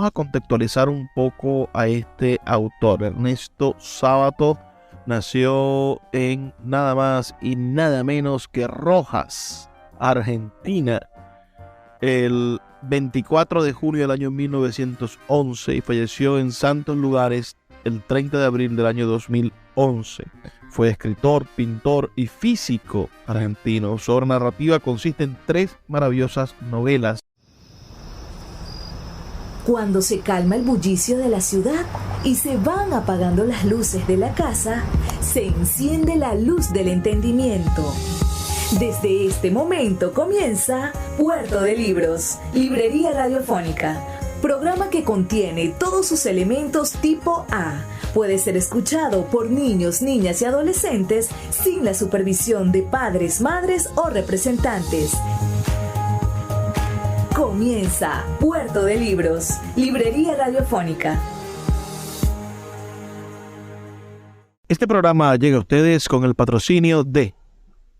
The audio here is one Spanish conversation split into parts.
Vamos a contextualizar un poco a este autor. Ernesto Sábato nació en nada más y nada menos que Rojas, Argentina, el 24 de junio del año 1911 y falleció en Santos Lugares el 30 de abril del año 2011. Fue escritor, pintor y físico argentino. Su obra narrativa consiste en 3 maravillosas novelas. Cuando se calma el bullicio de la ciudad y se van apagando las luces de la casa, se enciende la luz del entendimiento. Desde este momento comienza Puerto de Libros, librería radiofónica, programa que contiene todos sus elementos tipo A. Puede ser escuchado por niños, niñas y adolescentes sin la supervisión de padres, madres o representantes. Comienza Puerto de Libros, librería radiofónica. Este programa llega a ustedes con el patrocinio de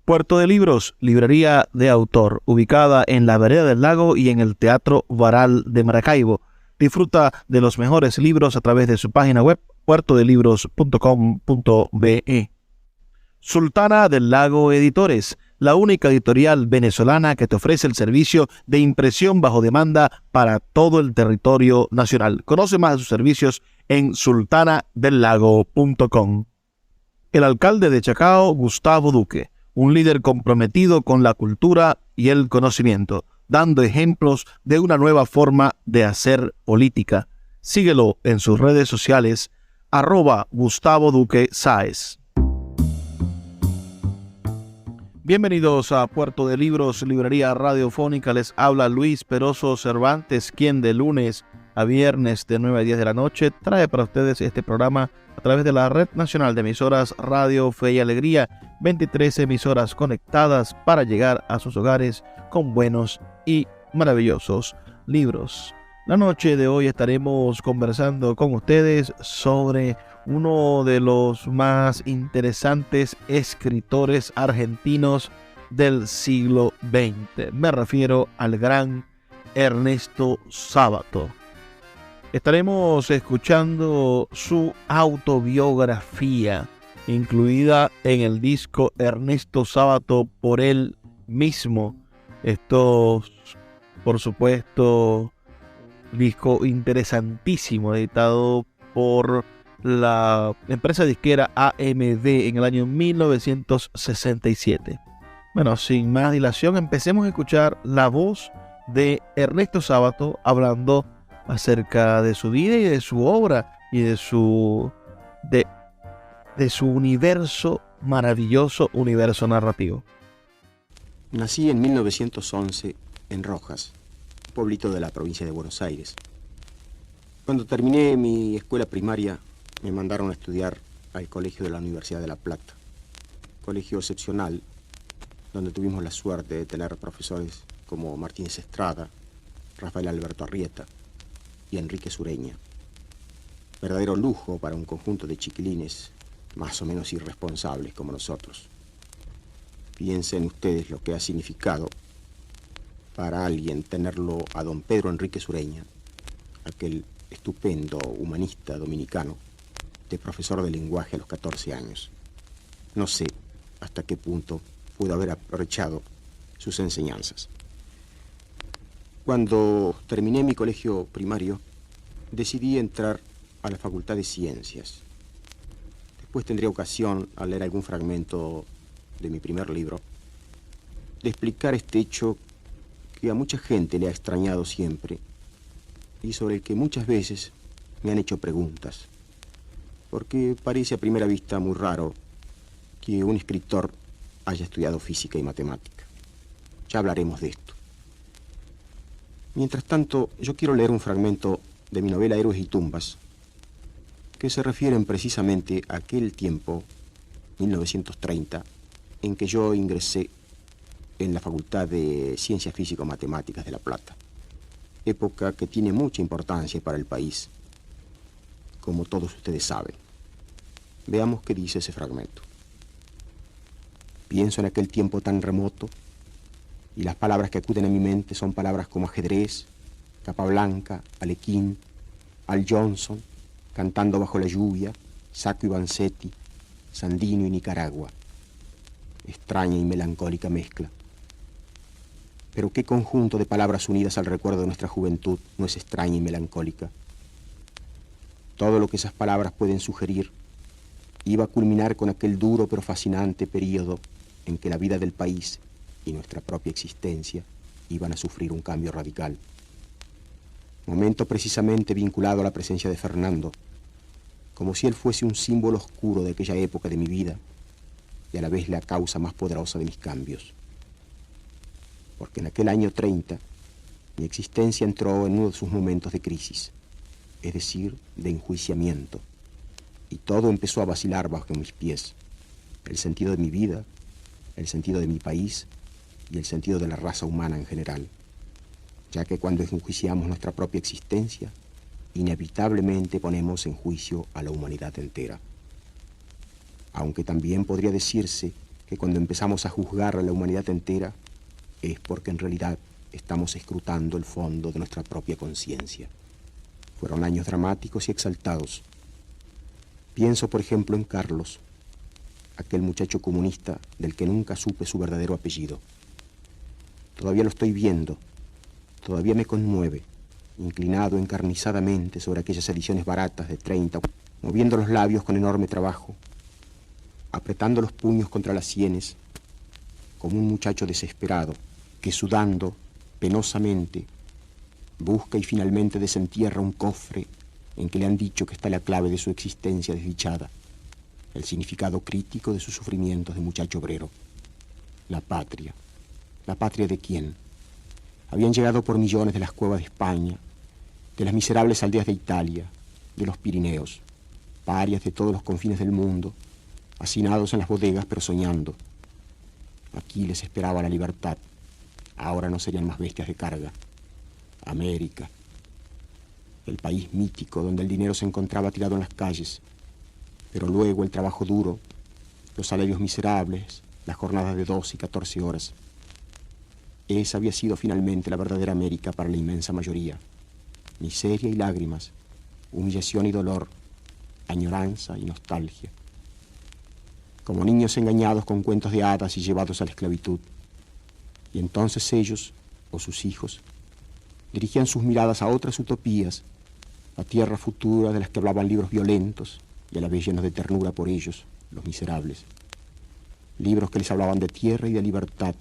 Puerto de Libros, librería de autor, ubicada en la Vereda del Lago y en el Teatro Varal de Maracaibo. Disfruta de los mejores libros a través de su página web, puertodelibros.com.be. Sultana del Lago Editores, la única editorial venezolana que te ofrece el servicio de impresión bajo demanda para todo el territorio nacional. Conoce más de sus servicios en sultanadelago.com. El alcalde de Chacao, Gustavo Duque, un líder comprometido con la cultura y el conocimiento, dando ejemplos de una nueva forma de hacer política. Síguelo en sus redes sociales, @Gustavo Duque Sáez. Bienvenidos a Puerto de Libros, librería radiofónica. Les habla Luis Peroso Cervantes, quien de lunes a viernes de 9 a 10 de la noche trae para ustedes este programa a través de la Red Nacional de Emisoras Radio Fe y Alegría, 23 emisoras conectadas para llegar a sus hogares con buenos y maravillosos libros. La noche de hoy estaremos conversando con ustedes sobre uno de los más interesantes escritores argentinos del siglo XX. Me refiero al gran Ernesto Sábato. Estaremos escuchando su autobiografía, incluida en el disco Ernesto Sábato por él mismo. Esto, por supuesto, disco interesantísimo, editado por la empresa disquera AMD en el año 1967. Bueno, sin más dilación, empecemos a escuchar la voz de Ernesto Sábato hablando acerca de su vida y de su obra y de su universo, maravilloso universo narrativo. Nací en 1911 en Rojas, pueblito de la provincia de Buenos Aires. Cuando terminé mi escuela primaria, me mandaron a estudiar al colegio de la Universidad de La Plata. Colegio excepcional, donde tuvimos la suerte de tener profesores como Martínez Estrada, Rafael Alberto Arrieta y Enrique Sureña. Verdadero lujo para un conjunto de chiquilines más o menos irresponsables como nosotros. Piensen ustedes lo que ha significado para alguien tenerlo a don Pedro Enrique Sureña, aquel estupendo humanista dominicano, de profesor de lenguaje a los 14 años. No sé hasta qué punto pudo haber aprovechado sus enseñanzas. Cuando terminé mi colegio primario, decidí entrar a la Facultad de Ciencias. Después tendré ocasión, al leer algún fragmento de mi primer libro, de explicar este hecho que a mucha gente le ha extrañado siempre y sobre el que muchas veces me han hecho preguntas, porque parece a primera vista muy raro que un escritor haya estudiado física y matemática. Ya hablaremos de esto. Mientras tanto, yo quiero leer un fragmento de mi novela Héroes y Tumbas, que se refieren precisamente a aquel tiempo, 1930, en que yo ingresé en la Facultad de Ciencias Físico-Matemáticas de La Plata, época que tiene mucha importancia para el país, como todos ustedes saben. Veamos qué dice ese fragmento. Pienso en aquel tiempo tan remoto y las palabras que acuden a mi mente son palabras como ajedrez, capa blanca, alequín, Al Johnson, Cantando bajo la lluvia, Sacco y Vanzetti, Sandino y Nicaragua. Extraña y melancólica mezcla. Pero qué conjunto de palabras unidas al recuerdo de nuestra juventud no es extraña y melancólica. Todo lo que esas palabras pueden sugerir iba a culminar con aquel duro pero fascinante período en que la vida del país y nuestra propia existencia iban a sufrir un cambio radical. Momento precisamente vinculado a la presencia de Fernando, como si él fuese un símbolo oscuro de aquella época de mi vida y a la vez la causa más poderosa de mis cambios. Porque en aquel año 30 mi existencia entró en uno de sus momentos de crisis, es decir, de enjuiciamiento, y todo empezó a vacilar bajo mis pies, el sentido de mi vida, el sentido de mi país y el sentido de la raza humana en general, ya que cuando enjuiciamos nuestra propia existencia, inevitablemente ponemos en juicio a la humanidad entera. Aunque también podría decirse que cuando empezamos a juzgar a la humanidad entera, es porque en realidad estamos escrutando el fondo de nuestra propia conciencia. Fueron años dramáticos y exaltados. Pienso, por ejemplo, en Carlos, aquel muchacho comunista del que nunca supe su verdadero apellido. Todavía lo estoy viendo, todavía me conmueve, inclinado encarnizadamente sobre aquellas ediciones baratas de 30, moviendo los labios con enorme trabajo, apretando los puños contra las sienes, como un muchacho desesperado que sudando penosamente busca y finalmente desentierra un cofre en que le han dicho que está la clave de su existencia desdichada, el significado crítico de sus sufrimientos de muchacho obrero. La patria. ¿La patria de quién? Habían llegado por millones de las cuevas de España, de las miserables aldeas de Italia, de los Pirineos, parias de todos los confines del mundo, hacinados en las bodegas pero soñando. Aquí les esperaba la libertad. Ahora no serían más bestias de carga. América, el país mítico donde el dinero se encontraba tirado en las calles, pero luego el trabajo duro, los salarios miserables, las jornadas de 12 y 14 horas. Esa había sido finalmente la verdadera América para la inmensa mayoría. Miseria y lágrimas, humillación y dolor, añoranza y nostalgia. Como niños engañados con cuentos de hadas y llevados a la esclavitud. Y entonces ellos, o sus hijos, dirigían sus miradas a otras utopías, a tierras futuras de las que hablaban libros violentos y a la vez llenos de ternura por ellos, los miserables. Libros que les hablaban de tierra y de libertad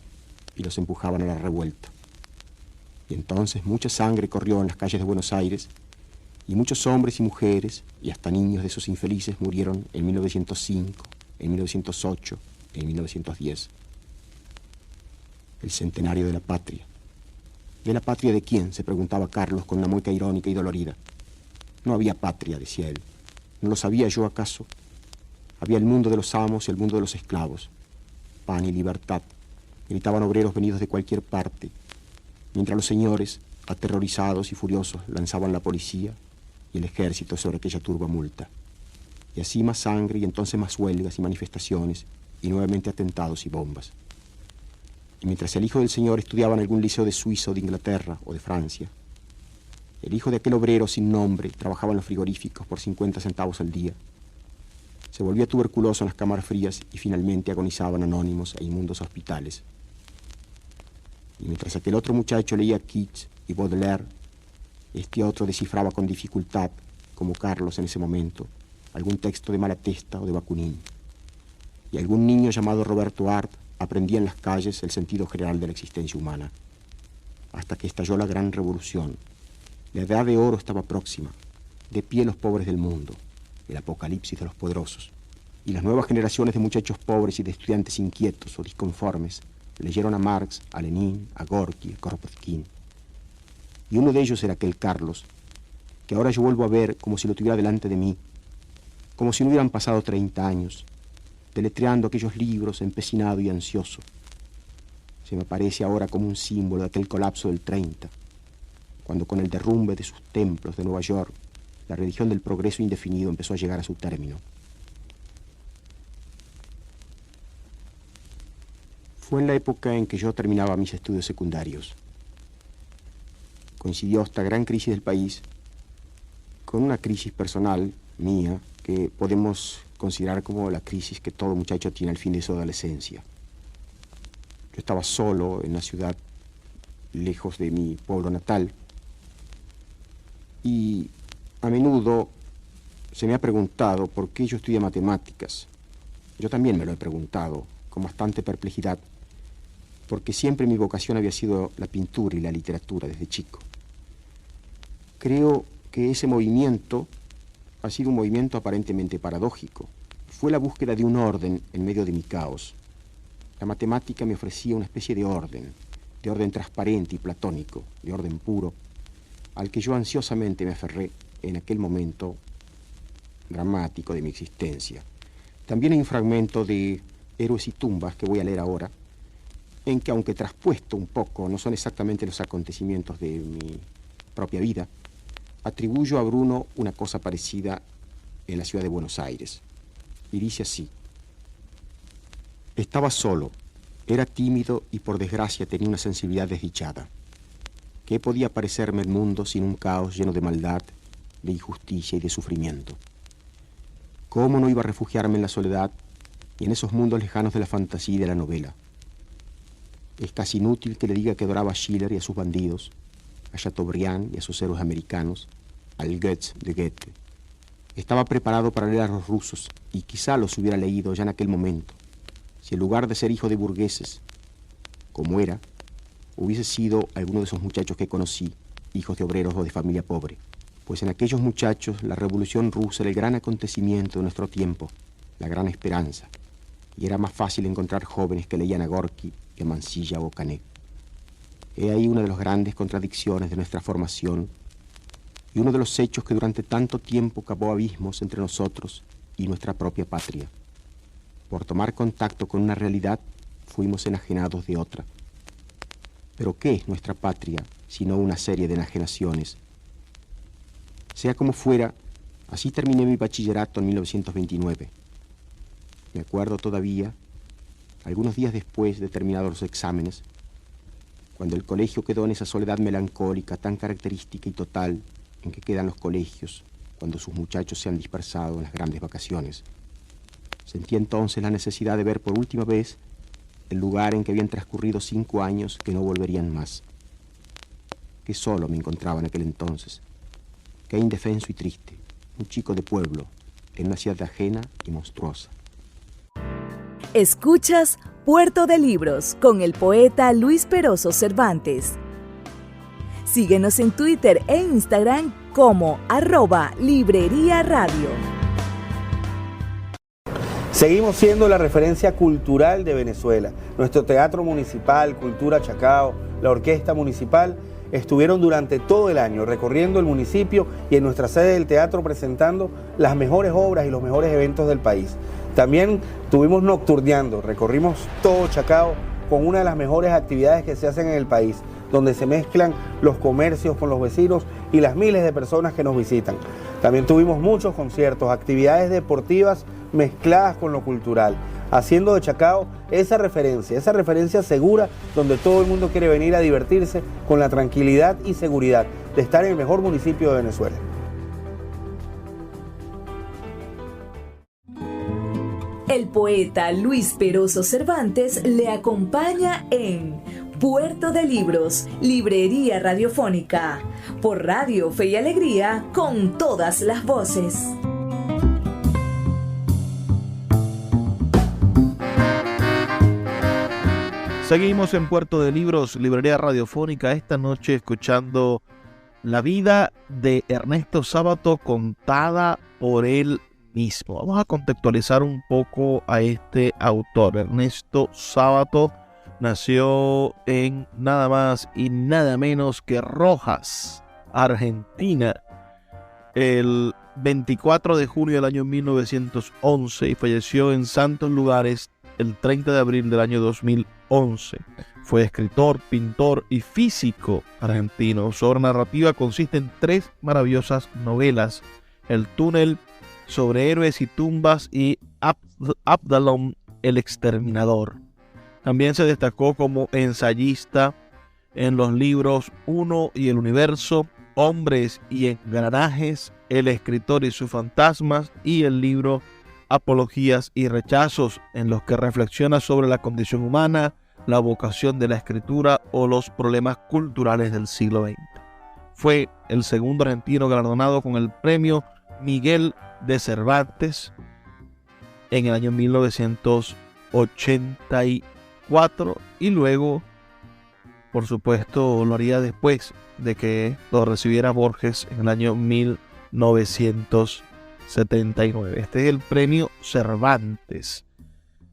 y los empujaban a la revuelta. Y entonces mucha sangre corrió en las calles de Buenos Aires y muchos hombres y mujeres y hasta niños de esos infelices murieron en 1905, en 1908, en 1910. El centenario de la patria. ¿De la patria de quién?, se preguntaba Carlos con una mueca irónica y dolorida. No había patria, decía él. ¿No lo sabía yo acaso? Había el mundo de los amos y el mundo de los esclavos. Pan y libertad, gritaban obreros venidos de cualquier parte, mientras los señores, aterrorizados y furiosos, lanzaban la policía y el ejército sobre aquella turba multa. Y así más sangre y entonces más huelgas y manifestaciones y nuevamente atentados y bombas. Y mientras el hijo del señor estudiaba en algún liceo de Suiza o de Inglaterra o de Francia, el hijo de aquel obrero sin nombre trabajaba en los frigoríficos por 50 centavos al día. Se volvía tuberculoso en las cámaras frías y finalmente agonizaban anónimos e inmundos hospitales. Y mientras aquel otro muchacho leía Keats y Baudelaire, este otro descifraba con dificultad, como Carlos en ese momento, algún texto de Malatesta o de Bakunin. Y algún niño llamado Roberto Art aprendía en las calles el sentido general de la existencia humana. Hasta que estalló la gran revolución. La edad de oro estaba próxima. De pie los pobres del mundo. El apocalipsis de los poderosos. Y las nuevas generaciones de muchachos pobres y de estudiantes inquietos o disconformes leyeron a Marx, a Lenin, a Gorky, a Kropotkin. Y uno de ellos era aquel Carlos, que ahora yo vuelvo a ver como si lo tuviera delante de mí, como si no hubieran pasado 30 años, deletreando aquellos libros, empecinado y ansioso. Se me aparece ahora como un símbolo de aquel colapso del 30, cuando con el derrumbe de sus templos de Nueva York, la religión del progreso indefinido empezó a llegar a su término. Fue en la época en que yo terminaba mis estudios secundarios. Coincidió esta gran crisis del país con una crisis personal mía que podemos considerar como la crisis que todo muchacho tiene al fin de su adolescencia. Yo estaba solo en la ciudad, lejos de mi pueblo natal, y a menudo se me ha preguntado por qué yo estudié matemáticas. Yo también me lo he preguntado, con bastante perplejidad, porque siempre mi vocación había sido la pintura y la literatura desde chico. Creo que ese movimiento ha sido un movimiento aparentemente paradójico. Fue la búsqueda de un orden en medio de mi caos. La matemática me ofrecía una especie de orden transparente y platónico, de orden puro, al que yo ansiosamente me aferré en aquel momento dramático de mi existencia. También hay un fragmento de Héroes y tumbas que voy a leer ahora, en que, aunque traspuesto un poco, no son exactamente los acontecimientos de mi propia vida, atribuyo a Bruno una cosa parecida en la ciudad de Buenos Aires. Y dice así: estaba solo, era tímido y por desgracia tenía una sensibilidad desdichada. ¿Qué podía parecerme el mundo sin un caos lleno de maldad, de injusticia y de sufrimiento? ¿Cómo no iba a refugiarme en la soledad y en esos mundos lejanos de la fantasía y de la novela? Es casi inútil que le diga que adoraba a Schiller y a sus bandidos, a Chateaubriand y a sus héroes americanos, al Goethe de Goethe. Estaba preparado para leer a los rusos y quizá los hubiera leído ya en aquel momento, si en lugar de ser hijo de burgueses, como era, hubiese sido alguno de esos muchachos que conocí, hijos de obreros o de familia pobre. Pues en aquellos muchachos la Revolución Rusa era el gran acontecimiento de nuestro tiempo, la gran esperanza, y era más fácil encontrar jóvenes que leían a Gorky que a Mansilla o Canet. He ahí una de las grandes contradicciones de nuestra formación y uno de los hechos que durante tanto tiempo cavó abismos entre nosotros y nuestra propia patria. Por tomar contacto con una realidad, fuimos enajenados de otra. Pero ¿qué es nuestra patria sino una serie de enajenaciones? Sea como fuera, así terminé mi bachillerato en 1929. Me acuerdo todavía, algunos días después de terminados los exámenes, cuando el colegio quedó en esa soledad melancólica tan característica y total en que quedan los colegios cuando sus muchachos se han dispersado en las grandes vacaciones. Sentí entonces la necesidad de ver por última vez el lugar en que habían transcurrido 5 años que no volverían más. Qué solo me encontraba en aquel entonces, qué indefenso y triste, un chico de pueblo, en una ciudad ajena y monstruosa. Escuchas Puerto de Libros con el poeta Luis Peroso Cervantes. Síguenos en Twitter e Instagram como @Librería Radio. Seguimos siendo la referencia cultural de Venezuela. Nuestro Teatro Municipal, Cultura Chacao, la Orquesta Municipal estuvieron durante todo el año recorriendo el municipio y en nuestra sede del teatro presentando las mejores obras y los mejores eventos del país. También estuvimos nocturneando, recorrimos todo Chacao con una de las mejores actividades que se hacen en el país, donde se mezclan los comercios con los vecinos y las miles de personas que nos visitan. También tuvimos muchos conciertos, actividades deportivas mezcladas con lo cultural, haciendo de Chacao esa referencia segura donde todo el mundo quiere venir a divertirse con la tranquilidad y seguridad de estar en el mejor municipio de Venezuela. El poeta Luis Peroso Cervantes le acompaña en Puerto de Libros, Librería Radiofónica, por Radio Fe y Alegría, con todas las voces. Seguimos en Puerto de Libros, Librería Radiofónica, esta noche escuchando la vida de Ernesto Sábato contada por él mismo. Vamos a contextualizar un poco a este autor. Ernesto Sábato nació en nada más y nada menos que Rojas, Argentina, el 24 de junio del año 1911 y falleció en Santos Lugares el 30 de abril del año 2011. Fue escritor, pintor y físico argentino. Su obra narrativa consiste en 3 maravillosas novelas: El túnel, Sobre héroes y tumbas y Abdalón el exterminador. También se destacó como ensayista en los libros Uno y el Universo, Hombres y engranajes, El escritor y sus fantasmas, y el libro Apologías y rechazos, en los que reflexiona sobre la condición humana, la vocación de la escritura o los problemas culturales del siglo XX. Fue el segundo argentino galardonado con el premio Miguel de Cervantes en el año 1984, y luego, por supuesto, lo haría después de que lo recibiera Borges en el año 1979. Este es el premio Cervantes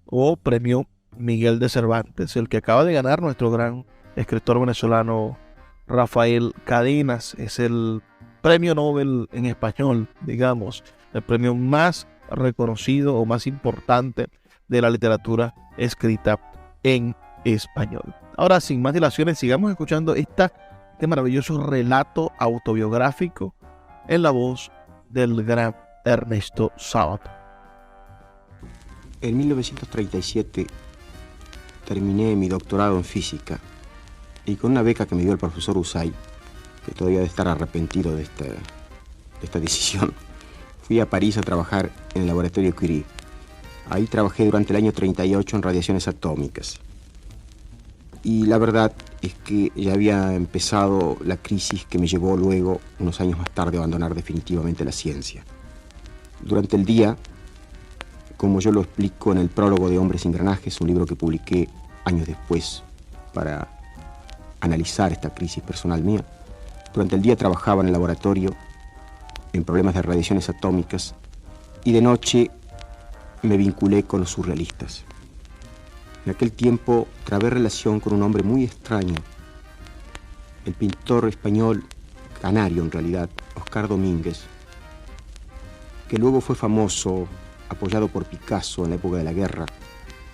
o premio Miguel de Cervantes, el que acaba de ganar nuestro gran escritor venezolano Rafael Cadenas. Es el premio Nobel en español, digamos, el premio más reconocido o más importante de la literatura escrita en español. Ahora, sin más dilaciones, sigamos escuchando este maravilloso relato autobiográfico en la voz del gran Ernesto Sábato. En 1937 terminé mi doctorado en física y con una beca que me dio el profesor Usay, que todavía debe estar arrepentido de esta decisión, fui a París a trabajar en el laboratorio Curie. Ahí trabajé durante el año 38 en radiaciones atómicas. Y la verdad es que ya había empezado la crisis que me llevó luego, unos años más tarde, a abandonar definitivamente la ciencia. Durante el día, como yo lo explico en el prólogo de Hombres y engranajes, un libro que publiqué años después para analizar esta crisis personal mía, durante el día trabajaba en el laboratorio en problemas de radiaciones atómicas y de noche me vinculé con los surrealistas. En aquel tiempo trabé relación con un hombre muy extraño, el pintor español, canario en realidad, Oscar Domínguez, que luego fue famoso, apoyado por Picasso en la época de la guerra.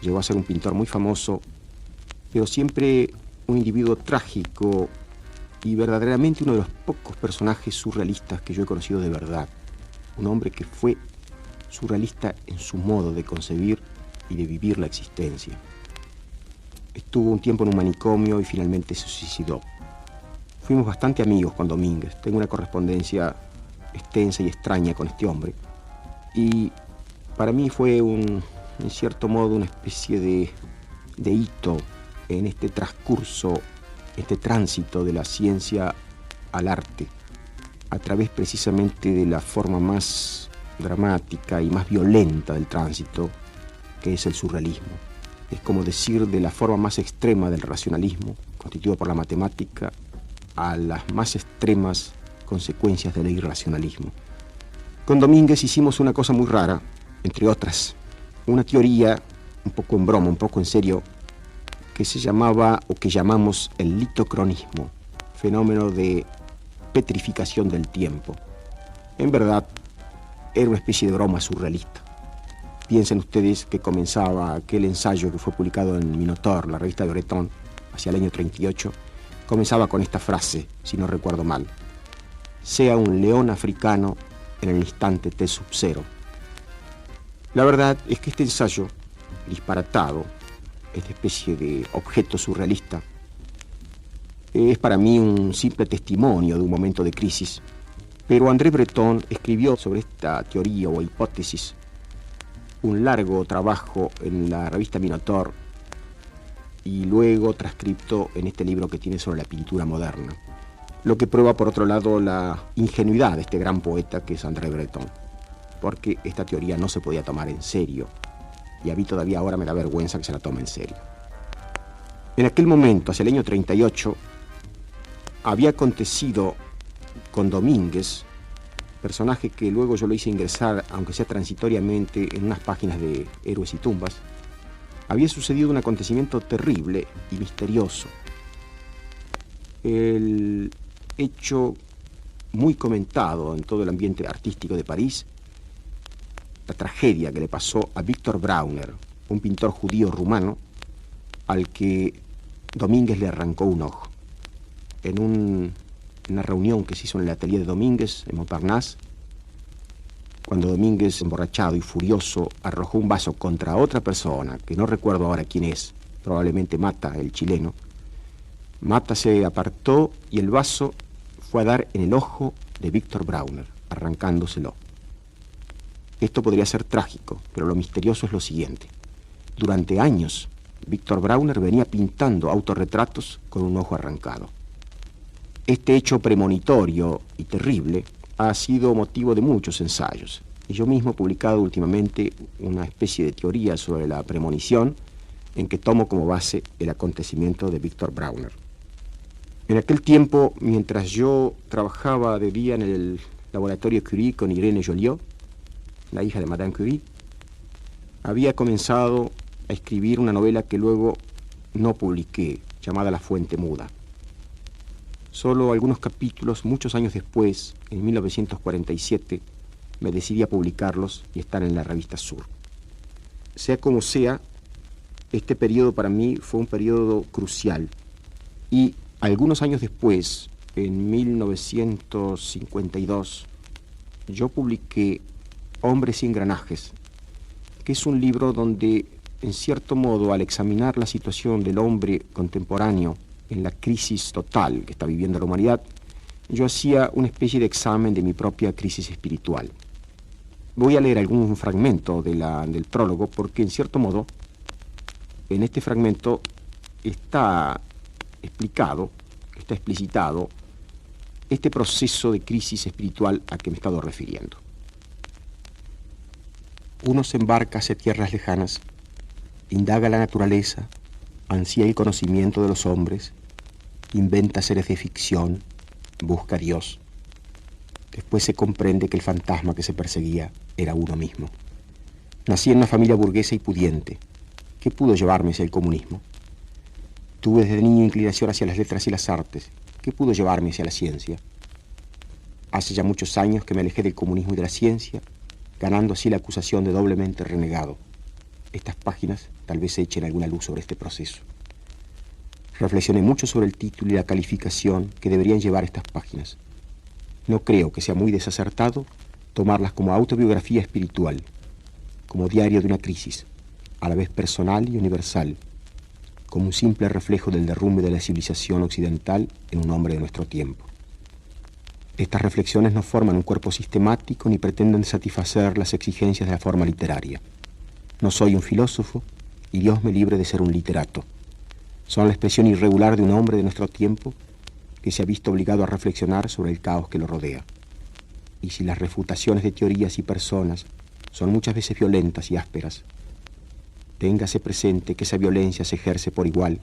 Llegó a ser un pintor muy famoso, pero siempre un individuo trágico y verdaderamente uno de los pocos personajes surrealistas que yo he conocido de verdad. Un hombre que fue surrealista en su modo de concebir y de vivir la existencia. Estuvo un tiempo en un manicomio y finalmente se suicidó. Fuimos bastante amigos con Domínguez. Tengo una correspondencia extensa y extraña con este hombre. Y para mí fue en cierto modo una especie de hito en este transcurso, este tránsito de la ciencia al arte, a través precisamente de la forma más dramática y más violenta del tránsito, que es el surrealismo. Es como decir de la forma más extrema del racionalismo, constituido por la matemática, a las más extremas consecuencias del irracionalismo. Con Domínguez hicimos una cosa muy rara, entre otras, una teoría, un poco en broma, un poco en serio, que se llamaba, o que llamamos el litocronismo, fenómeno de petrificación del tiempo. En verdad, era una especie de broma surrealista. Piensen ustedes que comenzaba aquel ensayo que fue publicado en Minotaur, la revista de Breton, hacia el año 38, comenzaba con esta frase, si no recuerdo mal: sea un león africano en el instante T sub 0. La verdad es que este ensayo, disparatado, esta especie de objeto surrealista, es para mí un simple testimonio de un momento de crisis. Pero André Breton escribió sobre esta teoría o hipótesis un largo trabajo en la revista Minotaur y luego transcripto en este libro que tiene sobre la pintura moderna. Lo que prueba, por otro lado, la ingenuidad de este gran poeta que es André Breton, porque esta teoría no se podía tomar en serio, y a mí todavía ahora me da vergüenza que se la tome en serio. En aquel momento, hacia el año 38, había acontecido con Domínguez, personaje que luego yo lo hice ingresar, aunque sea transitoriamente, en unas páginas de Héroes y Tumbas, había sucedido un acontecimiento terrible y misterioso. El hecho muy comentado en todo el ambiente artístico de París, la tragedia que le pasó a Victor Brauner, un pintor judío rumano, al que Domínguez le arrancó un ojo. En una reunión que se hizo en el atelier de Domínguez, en Montparnasse, cuando Domínguez, emborrachado y furioso, arrojó un vaso contra otra persona, que no recuerdo ahora quién es, probablemente Mata, el chileno. Mata se apartó y el vaso fue a dar en el ojo de Víctor Brauner, arrancándoselo. Esto podría ser trágico, pero lo misterioso es lo siguiente. Durante años, Víctor Brauner venía pintando autorretratos con un ojo arrancado. Este hecho premonitorio y terrible ha sido motivo de muchos ensayos, y yo mismo he publicado últimamente una especie de teoría sobre la premonición en que tomo como base el acontecimiento de Víctor Brauner. En aquel tiempo, mientras yo trabajaba de día en el laboratorio Curie con Irene Joliot, la hija de Madame Curie, había comenzado a escribir una novela que luego no publiqué, llamada La Fuente Muda. Solo algunos capítulos, muchos años después, en 1947, me decidí a publicarlos y están en la revista Sur. Sea como sea, este periodo para mí fue un periodo crucial. Y algunos años después, en 1952, yo publiqué Hombres y Engranajes, que es un libro donde, en cierto modo, al examinar la situación del hombre contemporáneo en la crisis total que está viviendo la humanidad, yo hacía una especie de examen de mi propia crisis espiritual. Voy a leer algún fragmento del prólogo porque, en cierto modo, en este fragmento está explicitado este proceso de crisis espiritual a que me he estado refiriendo. Uno se embarca hacia tierras lejanas, indaga la naturaleza, ansía el conocimiento de los hombres, inventa seres de ficción, busca a Dios. Después se comprende que el fantasma que se perseguía era uno mismo. Nací en una familia burguesa y pudiente. ¿Qué pudo llevarme hacia el comunismo? Tuve desde niño inclinación hacia las letras y las artes. ¿Qué pudo llevarme hacia la ciencia? Hace ya muchos años que me alejé del comunismo y de la ciencia, ganando así la acusación de doblemente renegado. Estas páginas tal vez echen alguna luz sobre este proceso. Reflexioné mucho sobre el título y la calificación que deberían llevar estas páginas. No creo que sea muy desacertado tomarlas como autobiografía espiritual, como diario de una crisis, a la vez personal y universal, como un simple reflejo del derrumbe de la civilización occidental en un hombre de nuestro tiempo. Estas reflexiones no forman un cuerpo sistemático ni pretenden satisfacer las exigencias de la forma literaria. No soy un filósofo y Dios me libre de ser un literato. Son la expresión irregular de un hombre de nuestro tiempo que se ha visto obligado a reflexionar sobre el caos que lo rodea. Y si las refutaciones de teorías y personas son muchas veces violentas y ásperas, téngase presente que esa violencia se ejerce por igual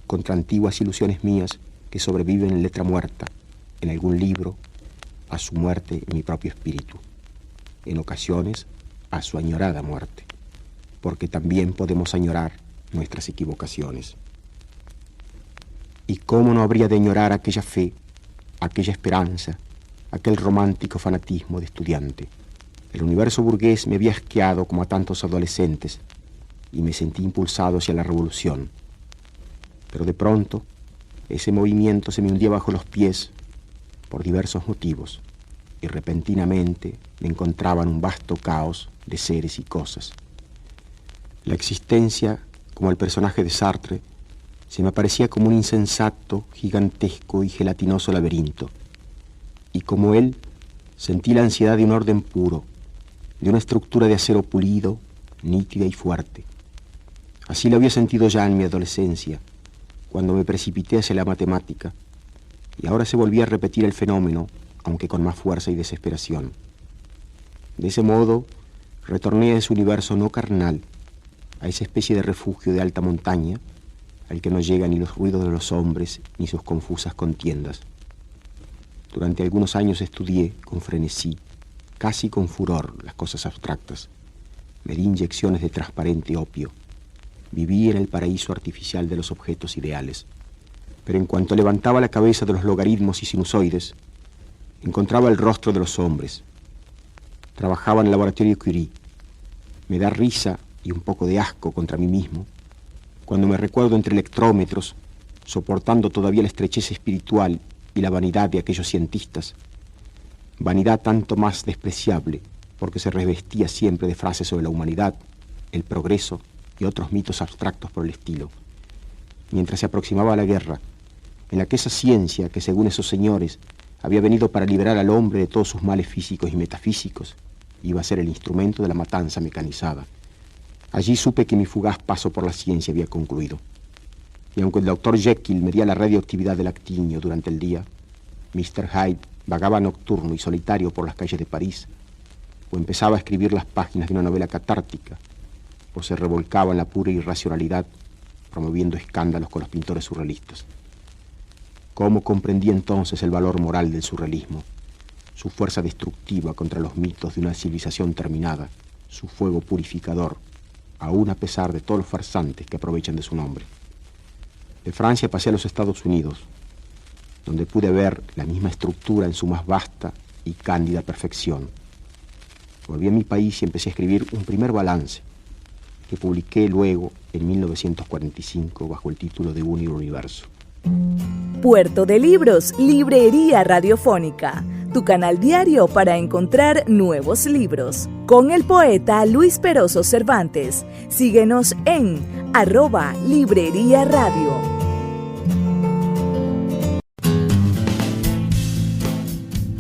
contra antiguas ilusiones mías que sobreviven en letra muerta, en algún libro, a su muerte en mi propio espíritu, en ocasiones a su añorada muerte, porque también podemos añorar nuestras equivocaciones. ¿Y cómo no habría de añorar aquella fe, aquella esperanza, aquel romántico fanatismo de estudiante? El universo burgués me había asqueado como a tantos adolescentes y me sentí impulsado hacia la revolución. Pero de pronto, ese movimiento se me hundía bajo los pies por diversos motivos y repentinamente me encontraba en un vasto caos de seres y cosas. La existencia, como el personaje de Sartre, se me aparecía como un insensato, gigantesco y gelatinoso laberinto. Y como él, sentí la ansiedad de un orden puro, de una estructura de acero pulido, nítida y fuerte. Así lo había sentido ya en mi adolescencia, cuando me precipité hacia la matemática, y ahora se volvía a repetir el fenómeno, aunque con más fuerza y desesperación. De ese modo, retorné a ese universo no carnal, a esa especie de refugio de alta montaña, al que no llegan ni los ruidos de los hombres ni sus confusas contiendas. Durante algunos años estudié con frenesí, casi con furor, las cosas abstractas. Me di inyecciones de transparente opio. Viví en el paraíso artificial de los objetos ideales. Pero en cuanto levantaba la cabeza de los logaritmos y sinusoides, encontraba el rostro de los hombres. Trabajaba en el laboratorio Curie. Me da risa y un poco de asco contra mí mismo cuando me recuerdo entre electrómetros, soportando todavía la estrechez espiritual y la vanidad de aquellos cientistas. Vanidad tanto más despreciable, porque se revestía siempre de frases sobre la humanidad, el progreso y otros mitos abstractos por el estilo. Mientras se aproximaba a la guerra, en la que esa ciencia que, según esos señores, había venido para liberar al hombre de todos sus males físicos y metafísicos. Iba a ser el instrumento de la matanza mecanizada. Allí supe que mi fugaz paso por la ciencia había concluido. Y aunque el doctor Jekyll medía la radioactividad del actinio durante el día, Mr. Hyde vagaba nocturno y solitario por las calles de París, o empezaba a escribir las páginas de una novela catártica, o se revolcaba en la pura irracionalidad, promoviendo escándalos con los pintores surrealistas. ¿Cómo comprendí entonces el valor moral del surrealismo, su fuerza destructiva contra los mitos de una civilización terminada, su fuego purificador, aún a pesar de todos los farsantes que aprovechan de su nombre? De Francia pasé a los Estados Unidos, donde pude ver la misma estructura en su más vasta y cándida perfección. Volví a mi país y empecé a escribir un primer balance, que publiqué luego en 1945 bajo el título de Universo. Puerto de Libros, Librería Radiofónica, tu canal diario para encontrar nuevos libros. Con el poeta Luis Peroso Cervantes. Síguenos en @Librería Radio.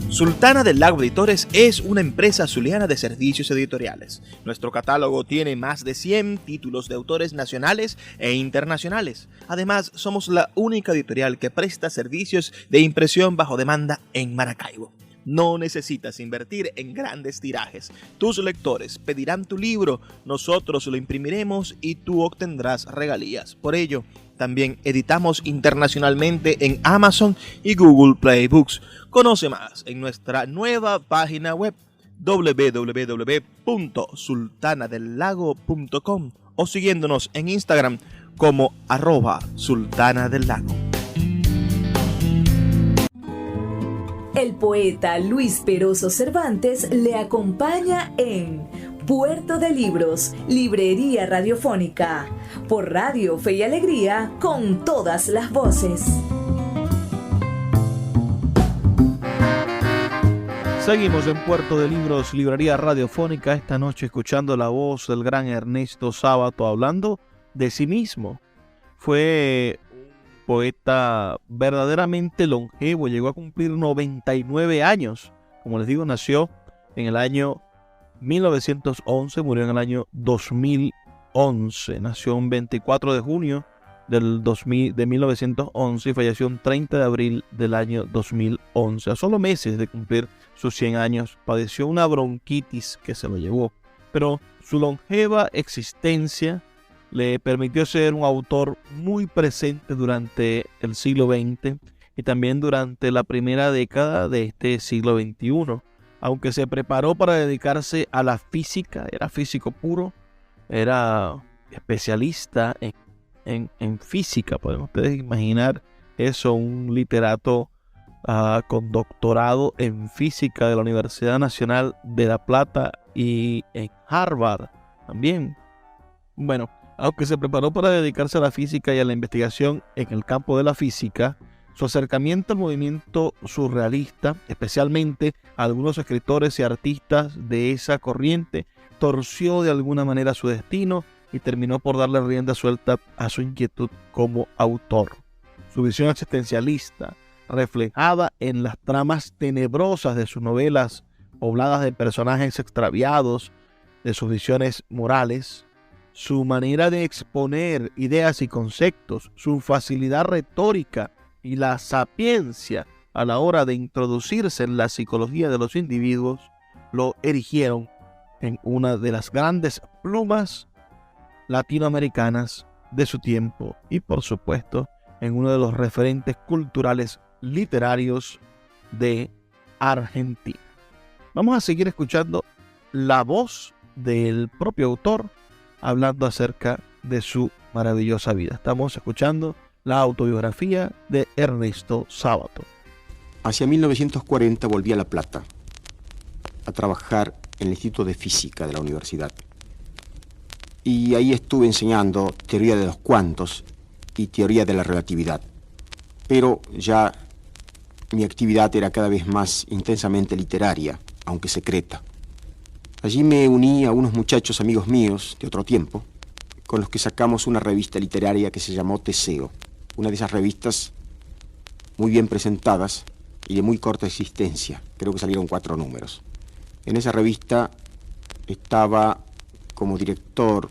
Sultana del Lago Editores es una empresa zuliana de servicios editoriales. Nuestro catálogo tiene más de 100 títulos de autores nacionales e internacionales. Además, somos la única editorial que presta servicios de impresión bajo demanda en Maracaibo. No necesitas invertir en grandes tirajes. Tus lectores pedirán tu libro, nosotros lo imprimiremos y tú obtendrás regalías. Por ello, también editamos internacionalmente en Amazon y Google Play Books. Conoce más en nuestra nueva página web www.sultanadelago.com o siguiéndonos en Instagram como @sultanadelago. El poeta Luis Peroso Cervantes le acompaña en Puerto de Libros, Librería Radiofónica, por Radio Fe y Alegría, con todas las voces. Seguimos en Puerto de Libros, Librería Radiofónica, esta noche escuchando la voz del gran Ernesto Sábato hablando de sí mismo. Fue un poeta verdaderamente longevo, llegó a cumplir 99 años. Como les digo, nació en el año 1911, murió en el año 2011. Nació un 24 de junio de 1911 y falleció un 30 de abril del año 2011. A solo meses de cumplir sus 100 años, padeció una bronquitis que se lo llevó. Pero su longeva existencia le permitió ser un autor muy presente durante el siglo XX y también durante la primera década de este siglo XXI. Aunque se preparó para dedicarse a la física, era físico puro, era especialista en física. Pueden ustedes imaginar eso, un literato con doctorado en física de la Universidad Nacional de La Plata y en Harvard también. Bueno, aunque se preparó para dedicarse a la física y a la investigación en el campo de la física, su acercamiento al movimiento surrealista, especialmente a algunos escritores y artistas de esa corriente, torció de alguna manera su destino y terminó por darle rienda suelta a su inquietud como autor. Su visión existencialista, reflejada en las tramas tenebrosas de sus novelas, pobladas de personajes extraviados, de sus visiones morales, su manera de exponer ideas y conceptos, su facilidad retórica y la sapiencia a la hora de introducirse en la psicología de los individuos, lo erigieron en una de las grandes plumas latinoamericanas de su tiempo y, por supuesto, en uno de los referentes culturales literarios de Argentina. Vamos a seguir escuchando la voz del propio autor hablando acerca de su maravillosa vida. Estamos escuchando la autobiografía de Ernesto Sábato. Hacia 1940 volví a La Plata a trabajar en el Instituto de Física de la universidad. Y ahí estuve enseñando teoría de los cuantos y teoría de la relatividad. Pero ya mi actividad era cada vez más intensamente literaria, aunque secreta. Allí me uní a unos muchachos amigos míos de otro tiempo, con los que sacamos una revista literaria que se llamó Teseo. Una de esas revistas muy bien presentadas, y de muy corta existencia. Creo que salieron 4 números. En esa revista estaba como director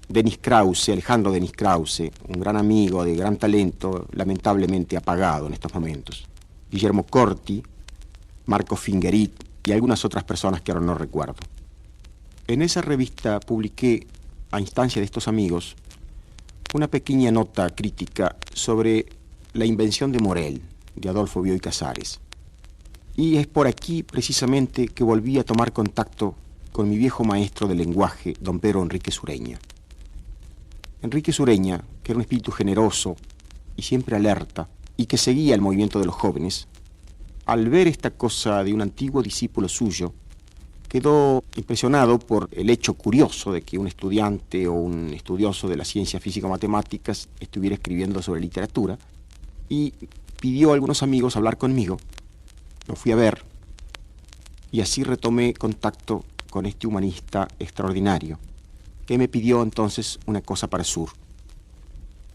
Denis Krause, Alejandro Denis Krause, un gran amigo de gran talento, lamentablemente apagado en estos momentos. Guillermo Corti, Marco Fingerit y algunas otras personas que ahora no recuerdo. En esa revista publiqué, a instancia de estos amigos, una pequeña nota crítica sobre la invención de Morel, de Adolfo Bioy Casares. Y es por aquí, precisamente, que volví a tomar contacto con mi viejo maestro de lenguaje, don Pedro Enrique Sureña. Enrique Sureña, que era un espíritu generoso y siempre alerta, y que seguía el movimiento de los jóvenes, al ver esta cosa de un antiguo discípulo suyo, quedó impresionado por el hecho curioso de que un estudiante o un estudioso de las ciencias físico-matemáticas estuviera escribiendo sobre literatura, y pidió a algunos amigos hablar conmigo. Lo fui a ver, y así retomé contacto con este humanista extraordinario, que me pidió entonces una cosa para Sur.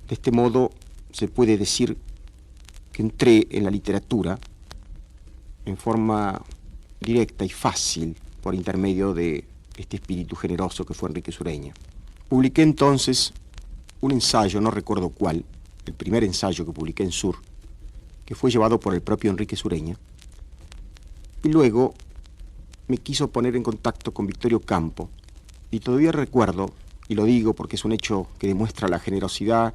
De este modo se puede decir que entré en la literatura en forma directa y fácil por intermedio de este espíritu generoso que fue Enrique Sureña. Publiqué entonces un ensayo, no recuerdo cuál, el primer ensayo que publiqué en Sur, que fue llevado por el propio Enrique Sureña, y luego me quiso poner en contacto con Victorio Campo, y todavía recuerdo, y lo digo porque es un hecho que demuestra la generosidad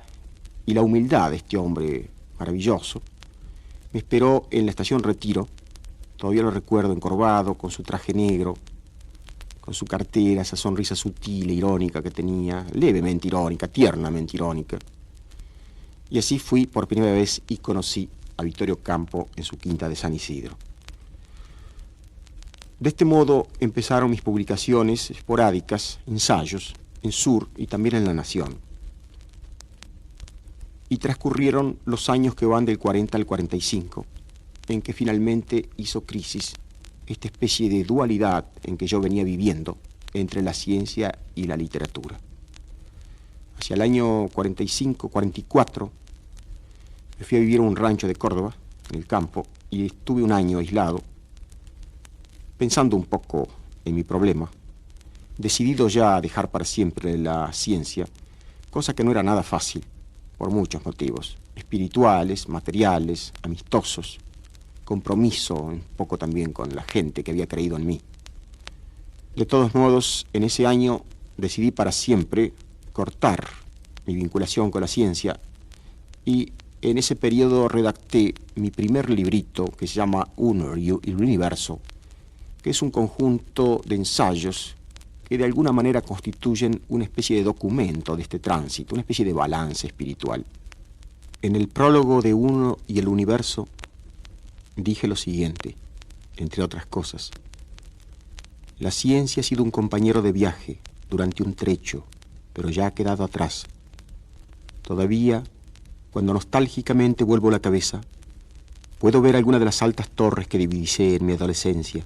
y la humildad de este hombre maravilloso, me esperó en la estación Retiro. Todavía lo recuerdo, encorvado, con su traje negro, con su cartera, esa sonrisa sutil e irónica que tenía, levemente irónica, tiernamente irónica. Y así fui por primera vez y conocí a Victorio Campo en su quinta de San Isidro. De este modo empezaron mis publicaciones esporádicas, ensayos, en Sur y también en La Nación. Y transcurrieron los años que van del 40 al 45, en que finalmente hizo crisis esta especie de dualidad en que yo venía viviendo entre la ciencia y la literatura. Hacia el año 45, 44, me fui a vivir a un rancho de Córdoba, en el campo, y estuve un año aislado, pensando un poco en mi problema, decidido ya a dejar para siempre la ciencia, cosa que no era nada fácil, por muchos motivos, espirituales, materiales, amistosos, compromiso un poco también con la gente que había creído en mí. De todos modos, en ese año decidí para siempre cortar mi vinculación con la ciencia y en ese periodo redacté mi primer librito que se llama Uno y el Universo, que es un conjunto de ensayos que de alguna manera constituyen una especie de documento de este tránsito, una especie de balance espiritual. En el prólogo de Uno y el Universo dije lo siguiente, entre otras cosas: la ciencia ha sido un compañero de viaje durante un trecho, pero ya ha quedado atrás. Todavía, cuando nostálgicamente vuelvo la cabeza, puedo ver alguna de las altas torres que divisé en mi adolescencia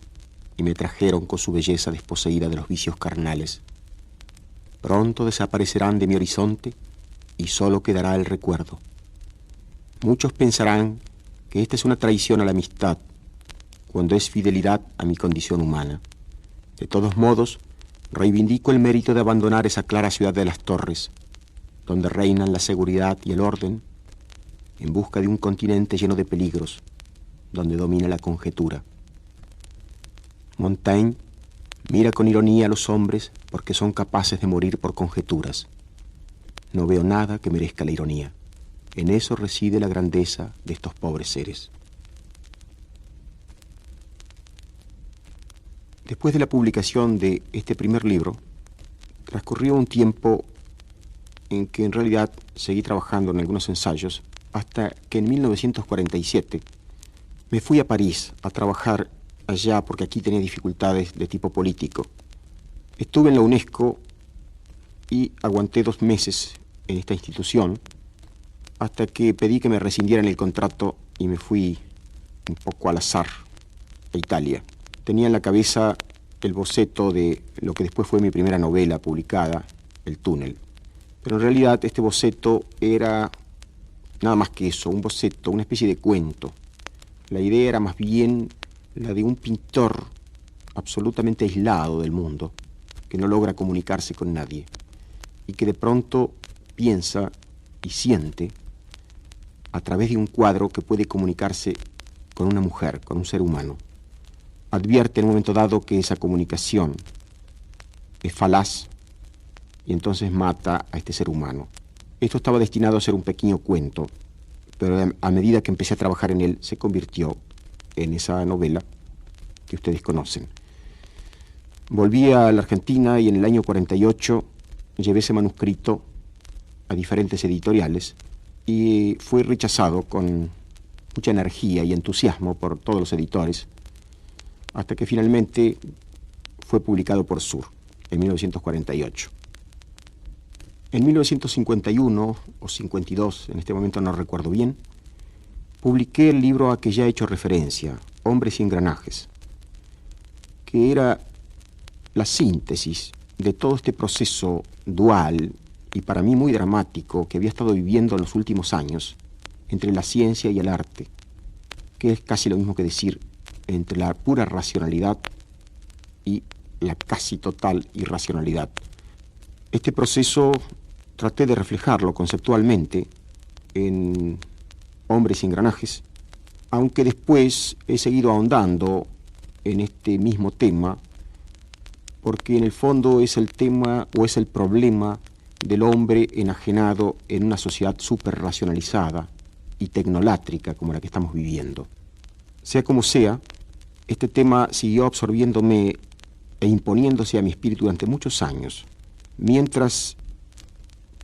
y me trajeron con su belleza desposeída de los vicios carnales. Pronto desaparecerán de mi horizonte y solo quedará el recuerdo. Muchos pensarán que esta es una traición a la amistad, cuando es fidelidad a mi condición humana. De todos modos, reivindico el mérito de abandonar esa clara ciudad de las torres, donde reinan la seguridad y el orden, en busca de un continente lleno de peligros, donde domina la conjetura. Montaigne mira con ironía a los hombres porque son capaces de morir por conjeturas. No veo nada que merezca la ironía. En eso reside la grandeza de estos pobres seres. Después de la publicación de este primer libro, transcurrió un tiempo en que en realidad seguí trabajando en algunos ensayos, hasta que en 1947 me fui a París a trabajar allá porque aquí tenía dificultades de tipo político. Estuve en la UNESCO y aguanté 2 meses en esta institución hasta que pedí que me rescindieran el contrato y me fui un poco al azar a Italia. Tenía en la cabeza el boceto de lo que después fue mi primera novela publicada, El túnel. Pero en realidad este boceto era nada más que eso, un boceto, una especie de cuento, La idea era más bien la de un pintor absolutamente aislado del mundo, que no logra comunicarse con nadie y que de pronto piensa y siente a través de un cuadro que puede comunicarse con una mujer, con un ser humano. Advierte en un momento dado que esa comunicación es falaz y entonces mata a este ser humano. Esto estaba destinado a ser un pequeño cuento, pero a medida que empecé a trabajar en él se convirtió en esa novela que ustedes conocen. Volví a la Argentina y en el año 48 llevé ese manuscrito a diferentes editoriales y fue rechazado con mucha energía y entusiasmo por todos los editores, hasta que finalmente fue publicado por Sur en 1948. En 1951 o 52, en este momento no recuerdo bien, publiqué el libro a que ya he hecho referencia, Hombres y Engranajes, que era la síntesis de todo este proceso dual y para mí muy dramático que había estado viviendo en los últimos años entre la ciencia y el arte, que es casi lo mismo que decir entre la pura racionalidad y la casi total irracionalidad. Este proceso traté de reflejarlo conceptualmente en Hombres y Engranajes, aunque después he seguido ahondando en este mismo tema, porque en el fondo es el tema o es el problema del hombre enajenado en una sociedad superracionalizada y tecnolátrica como la que estamos viviendo. Sea como sea, este tema siguió absorbiéndome e imponiéndose a mi espíritu durante muchos años, mientras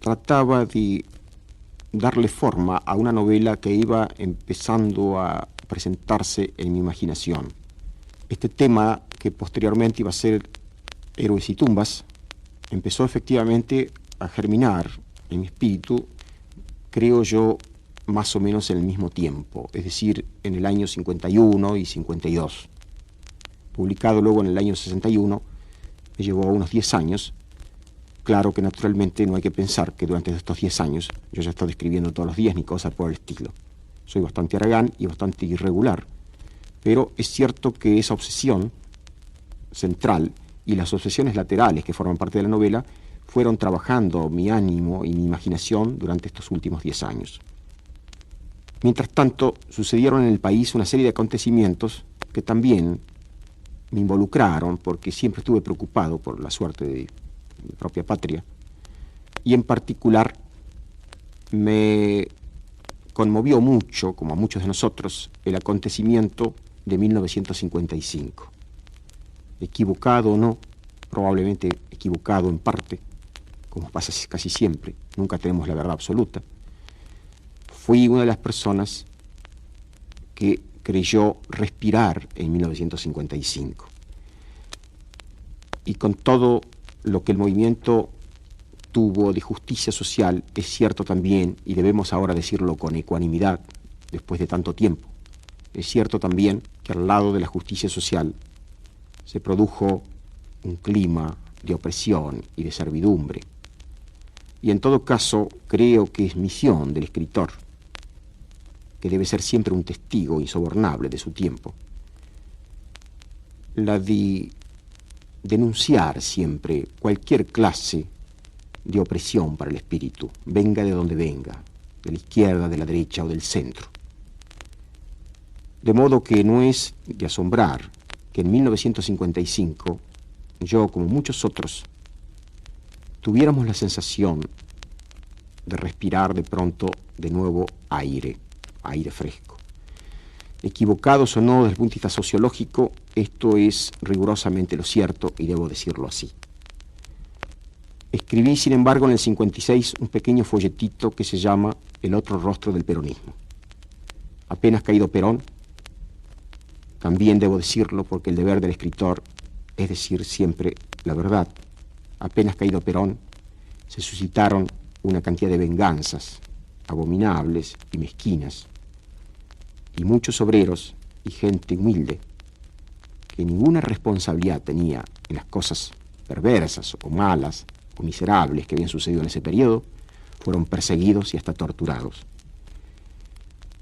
trataba de darle forma a una novela que iba empezando a presentarse en mi imaginación. Este tema, que posteriormente iba a ser Héroes y Tumbas, empezó efectivamente a germinar en mi espíritu, creo yo, más o menos en el mismo tiempo, es decir, en el año 51 y 52. Publicado luego en el año 61, me llevó unos 10 años. Claro que naturalmente no hay que pensar que durante estos 10 años yo ya estoy escribiendo todos los días ni cosas por el estilo. Soy bastante haragán y bastante irregular, pero es cierto que esa obsesión central y las obsesiones laterales que forman parte de la novela fueron trabajando mi ánimo y mi imaginación durante estos últimos 10 años. Mientras tanto, sucedieron en el país una serie de acontecimientos que también me involucraron, porque siempre estuve preocupado por la suerte de mi propia patria, y en particular me conmovió mucho, como a muchos de nosotros, el acontecimiento de 1955. Equivocado o no, probablemente equivocado en parte, como pasa casi siempre, nunca tenemos la verdad absoluta, fui una de las personas que creyó respirar en 1955. Y con todo lo que el movimiento tuvo de justicia social, es cierto también, y debemos ahora decirlo con ecuanimidad, después de tanto tiempo, es cierto también que al lado de la justicia social se produjo un clima de opresión y de servidumbre. Y en todo caso, creo que es misión del escritor, que debe ser siempre un testigo insobornable de su tiempo, la de denunciar siempre cualquier clase de opresión para el espíritu, venga de donde venga, de la izquierda, de la derecha o del centro. De modo que no es de asombrar que en 1955, yo como muchos otros, tuviéramos la sensación de respirar de pronto de nuevo aire fresco. Equivocados o no desde el punto de vista sociológico, esto es rigurosamente lo cierto y debo decirlo así. Escribí, sin embargo, en el 56 un pequeño folletito que se llama El otro rostro del peronismo. Apenas caído Perón, también debo decirlo porque el deber del escritor es decir siempre la verdad, apenas caído Perón, se suscitaron una cantidad de venganzas abominables y mezquinas, y muchos obreros y gente humilde que ninguna responsabilidad tenía en las cosas perversas o malas o miserables que habían sucedido en ese periodo, fueron perseguidos y hasta torturados.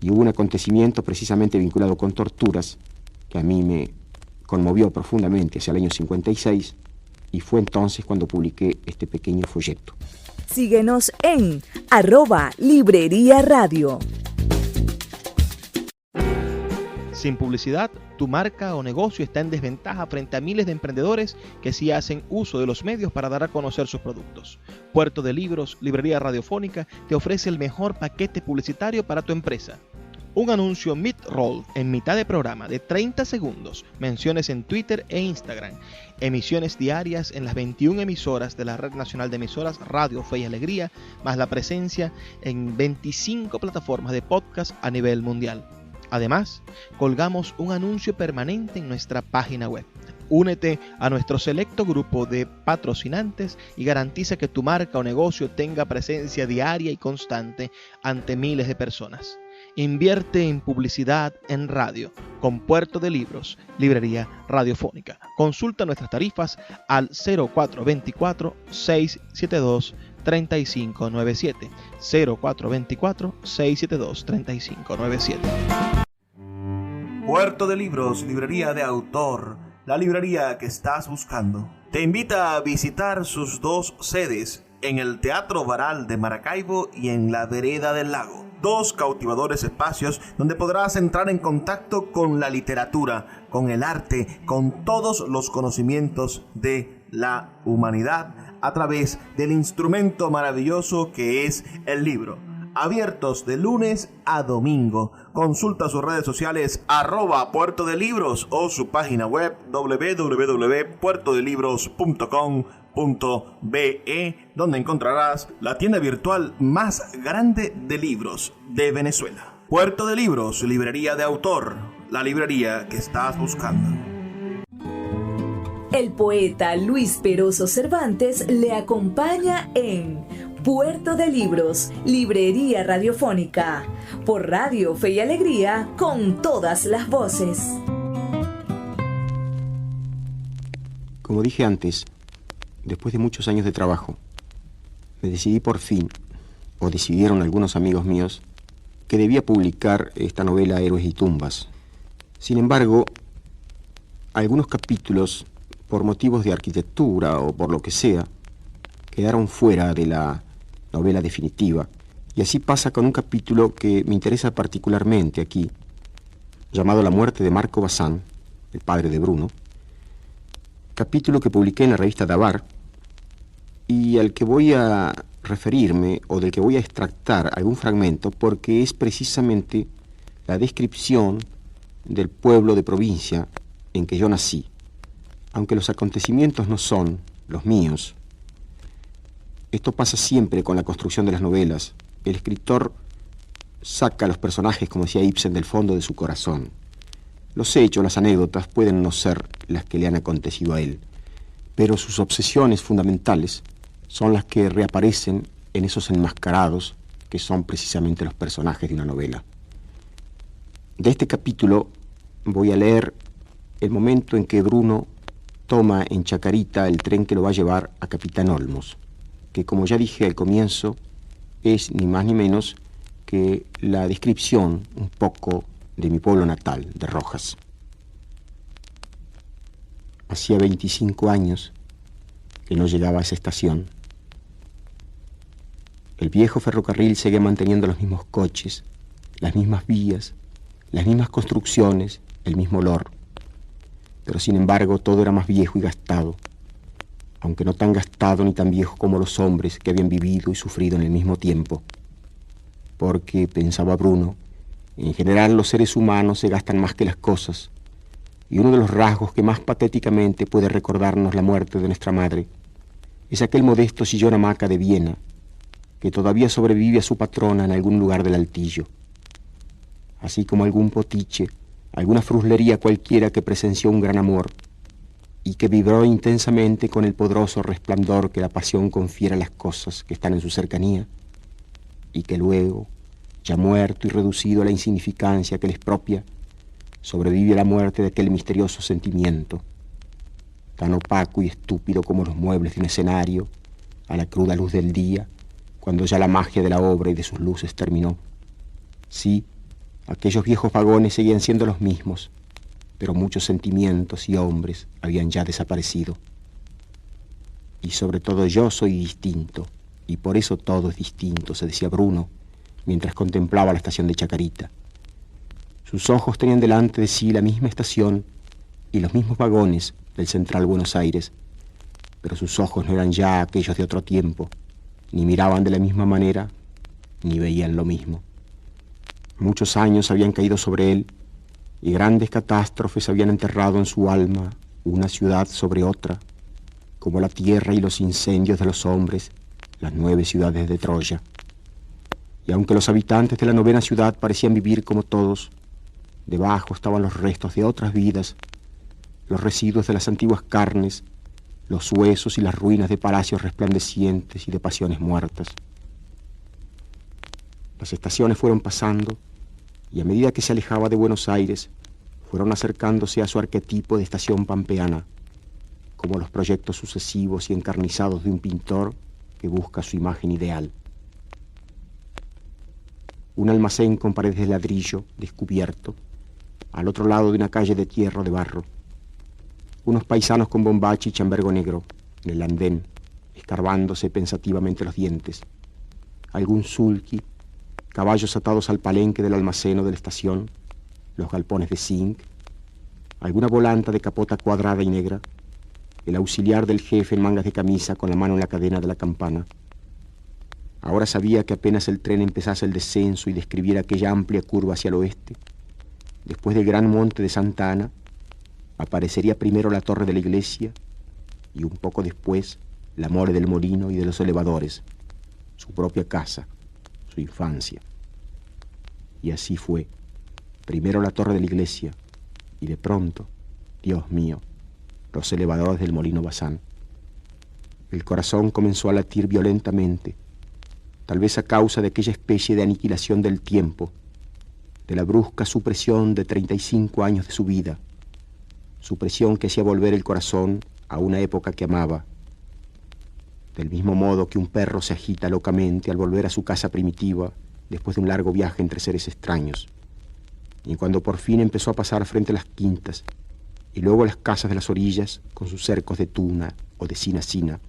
Y hubo un acontecimiento precisamente vinculado con torturas que a mí me conmovió profundamente hacia el año 56, y fue entonces cuando publiqué este pequeño folleto. Síguenos en @Librería Radio. Sin publicidad, tu marca o negocio está en desventaja frente a miles de emprendedores que sí hacen uso de los medios para dar a conocer sus productos. Puerto de Libros, Librería Radiofónica, te ofrece el mejor paquete publicitario para tu empresa. Un anuncio mid-roll en mitad de programa de 30 segundos, menciones en Twitter e Instagram, emisiones diarias en las 21 emisoras de la Red Nacional de Emisoras Radio Fe y Alegría, más la presencia en 25 plataformas de podcast a nivel mundial. Además, colgamos un anuncio permanente en nuestra página web. Únete a nuestro selecto grupo de patrocinantes y garantiza que tu marca o negocio tenga presencia diaria y constante ante miles de personas. Invierte en publicidad en radio con Puerto de Libros, Librería Radiofónica. Consulta nuestras tarifas al 0424-672-3597. 0424-672-3597. Puerto de Libros, librería de autor, la librería que estás buscando. Te invita a visitar sus dos sedes, en el Teatro Baral de Maracaibo y en la Vereda del Lago. Dos cautivadores espacios donde podrás entrar en contacto con la literatura, con el arte, con todos los conocimientos de la humanidad a través del instrumento maravilloso que es el libro. Abiertos de lunes a domingo. Consulta sus redes sociales @Puerto de Libros o su página web www.puertodelibros.com.be, donde encontrarás la tienda virtual más grande de libros de Venezuela. Puerto de Libros, librería de autor, la librería que estás buscando. El poeta Luis Peroso Cervantes le acompaña en Puerto de Libros, Librería Radiofónica, por Radio Fe y Alegría, con todas las voces. Como dije antes, después de muchos años de trabajo, me decidí por fin, o decidieron algunos amigos míos, que debía publicar esta novela Héroes y Tumbas. Sin embargo, algunos capítulos, por motivos de arquitectura o por lo que sea, quedaron fuera de la novela definitiva, y así pasa con un capítulo que me interesa particularmente aquí, llamado La muerte de Marco Bazán, el padre de Bruno, capítulo que publiqué en la revista Dabar, y al que voy a referirme, o del que voy a extractar algún fragmento, porque es precisamente la descripción del pueblo de provincia en que yo nací. Aunque los acontecimientos no son los míos, esto pasa siempre con la construcción de las novelas. El escritor saca a los personajes, como decía Ibsen, del fondo de su corazón. Los hechos, las anécdotas pueden no ser las que le han acontecido a él, pero sus obsesiones fundamentales son las que reaparecen en esos enmascarados que son precisamente los personajes de una novela. De este capítulo voy a leer el momento en que Bruno toma en Chacarita el tren que lo va a llevar a Capitán Olmos, que, como ya dije al comienzo, es ni más ni menos que la descripción un poco de mi pueblo natal, de Rojas. Hacía 25 años que no llegaba a esa estación. El viejo ferrocarril seguía manteniendo los mismos coches, las mismas vías, las mismas construcciones, el mismo olor. Pero sin embargo todo era más viejo y gastado, aunque no tan gastado ni tan viejo como los hombres que habían vivido y sufrido en el mismo tiempo. Porque, pensaba Bruno, en general los seres humanos se gastan más que las cosas, y uno de los rasgos que más patéticamente puede recordarnos la muerte de nuestra madre es aquel modesto sillón hamaca de Viena, que todavía sobrevive a su patrona en algún lugar del Altillo, así como algún potiche, alguna fruslería cualquiera que presenció un gran amor y que vibró intensamente con el poderoso resplandor que la pasión confiere a las cosas que están en su cercanía, y que luego, ya muerto y reducido a la insignificancia que les propia, sobrevive a la muerte de aquel misterioso sentimiento, tan opaco y estúpido como los muebles de un escenario, a la cruda luz del día, cuando ya la magia de la obra y de sus luces terminó. Sí, Aquellos viejos vagones seguían siendo los mismos, pero muchos sentimientos y hombres habían ya desaparecido. Y sobre todo yo soy distinto, y por eso todo es distinto, se decía Bruno, mientras contemplaba la estación de Chacarita. Sus ojos tenían delante de sí la misma estación y los mismos vagones del Central Buenos Aires, pero sus ojos no eran ya aquellos de otro tiempo, ni miraban de la misma manera, ni veían lo mismo. Muchos años habían caído sobre él, y grandes catástrofes habían enterrado en su alma una ciudad sobre otra, como la tierra y los incendios de los hombres, las 9 ciudades de Troya. Y aunque los habitantes de la 9ª ciudad parecían vivir como todos, debajo estaban los restos de otras vidas, los residuos de las antiguas carnes, los huesos y las ruinas de palacios resplandecientes y de pasiones muertas. Las estaciones fueron pasando, y a medida que se alejaba de Buenos Aires, fueron acercándose a su arquetipo de estación pampeana, como los proyectos sucesivos y encarnizados de un pintor que busca su imagen ideal. Un almacén con paredes de ladrillo descubierto, al otro lado de una calle de tierra o de barro. Unos paisanos con bombache y chambergo negro en el andén, escarbándose pensativamente los dientes. Algún sulky, caballos atados al palenque del almacén o de la estación, los galpones de zinc, alguna volanta de capota cuadrada y negra, el auxiliar del jefe en mangas de camisa con la mano en la cadena de la campana. Ahora sabía que apenas el tren empezase el descenso y describiera aquella amplia curva hacia el oeste, después del gran monte de Santa Ana, aparecería primero la torre de la iglesia y un poco después la mole del molino y de los elevadores, su propia casa, su infancia. Y así fue. Primero la torre de la iglesia y de pronto, Dios mío, los elevadores del molino Bazán. El corazón comenzó a latir violentamente, tal vez a causa de aquella especie de aniquilación del tiempo, de la brusca supresión de 35 años de su vida, supresión que hacía volver el corazón a una época que amaba, del mismo modo que un perro se agita locamente al volver a su casa primitiva después de un largo viaje entre seres extraños. Y cuando por fin empezó a pasar frente a las quintas y luego a las casas de las orillas con sus cercos de tuna o de cina,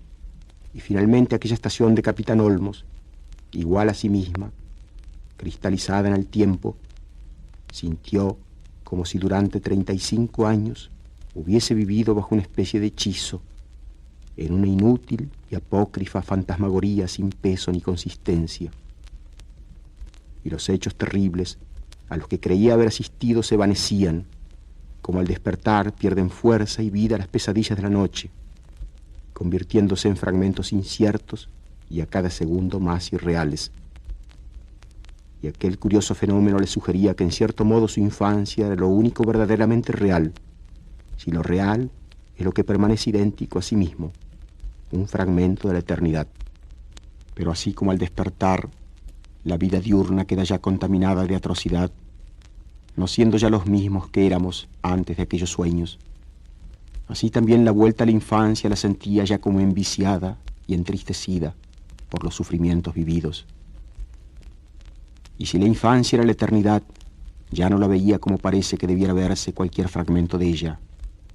y finalmente aquella estación de Capitán Olmos, igual a sí misma, cristalizada en el tiempo, sintió como si durante 35 años hubiese vivido bajo una especie de hechizo, en una inútil y apócrifa fantasmagoría sin peso ni consistencia. Y los hechos terribles a los que creía haber asistido se evanecían, como al despertar pierden fuerza y vida las pesadillas de la noche, convirtiéndose en fragmentos inciertos y a cada segundo más irreales. Y aquel curioso fenómeno le sugería que en cierto modo su infancia era lo único verdaderamente real, si lo real es lo que permanece idéntico a sí mismo, un fragmento de la eternidad. Pero así como al despertar la vida diurna queda ya contaminada de atrocidad, no siendo ya los mismos que éramos antes de aquellos sueños, así también la vuelta a la infancia la sentía ya como enviciada y entristecida por los sufrimientos vividos. Y si la infancia era la eternidad, ya no la veía como parece que debiera verse cualquier fragmento de ella,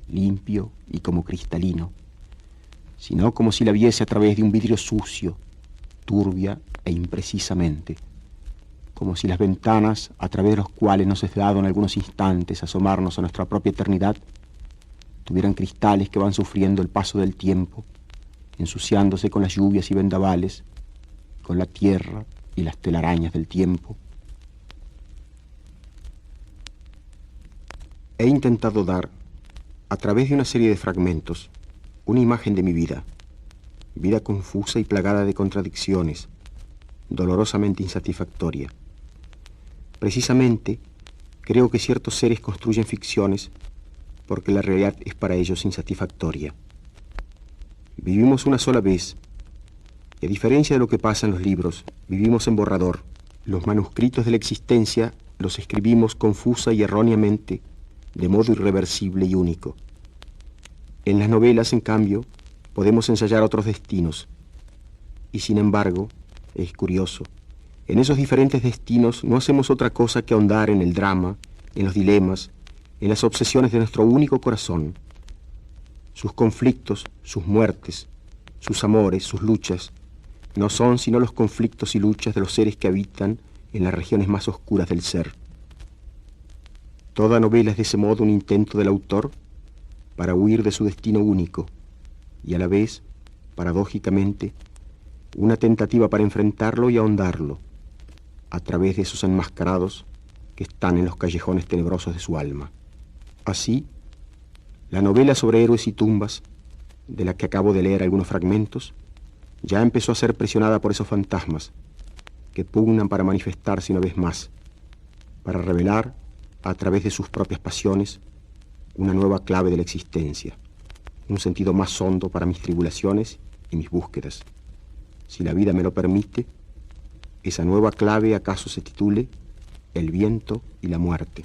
limpio y como cristalino, sino como si la viese a través de un vidrio sucio, turbia e imprecisamente, como si las ventanas a través de los cuales nos es dado en algunos instantes asomarnos a nuestra propia eternidad tuvieran cristales que van sufriendo el paso del tiempo, ensuciándose con las lluvias y vendavales, con la tierra y las telarañas del tiempo. He intentado dar, a través de una serie de fragmentos, una imagen de mi vida, vida confusa y plagada de contradicciones, dolorosamente insatisfactoria. Precisamente, creo que ciertos seres construyen ficciones porque la realidad es para ellos insatisfactoria. Vivimos una sola vez, y a diferencia de lo que pasa en los libros, vivimos en borrador. Los manuscritos de la existencia los escribimos confusa y erróneamente, de modo irreversible y único. En las novelas, en cambio, podemos ensayar otros destinos. Y sin embargo, es curioso, En esos diferentes destinos no hacemos otra cosa que ahondar en el drama, en los dilemas, en las obsesiones de nuestro único corazón. Sus conflictos, sus muertes, sus amores, sus luchas, no son sino los conflictos y luchas de los seres que habitan en las regiones más oscuras del ser. Toda novela es de ese modo un intento del autor para huir de su destino único y a la vez, paradójicamente, una tentativa para enfrentarlo y ahondarlo a través de esos enmascarados que están en los callejones tenebrosos de su alma. Así, la novela sobre héroes y tumbas, de la que acabo de leer algunos fragmentos, ya empezó a ser presionada por esos fantasmas que pugnan para manifestarse una vez más, para revelar, a través de sus propias pasiones, una nueva clave de la existencia, un sentido más hondo para mis tribulaciones y mis búsquedas. Si la vida me lo permite, esa nueva clave acaso se titule El viento y la muerte.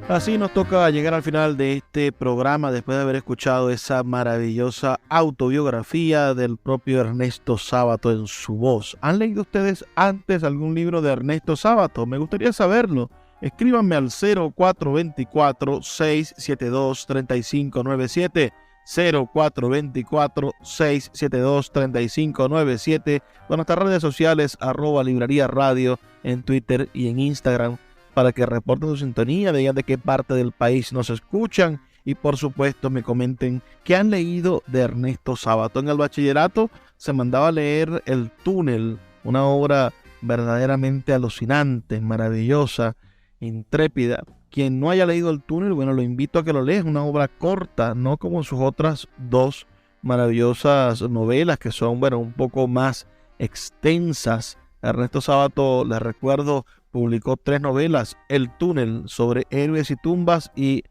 Así nos toca llegar al final de este programa después de haber escuchado esa maravillosa autobiografía del propio Ernesto Sábato en su voz. ¿Han leído ustedes antes algún libro de Ernesto Sábato? Me gustaría saberlo. Escríbanme al 0424-672-3597, 0424-672-3597, con nuestras redes sociales, @Librería Radio en Twitter y en Instagram, para que reporten su sintonía, digan de qué parte del país nos escuchan y por supuesto me comenten qué han leído de Ernesto Sábato. En el bachillerato se mandaba a leer El Túnel, una obra verdaderamente alucinante, maravillosa, intrépida. Quien no haya leído El Túnel, bueno, lo invito a que lo lea. Es una obra corta, no como sus otras dos maravillosas novelas que son, bueno, un poco más extensas. Ernesto Sábato, les recuerdo, publicó 3 novelas: El Túnel, sobre héroes y tumbas, y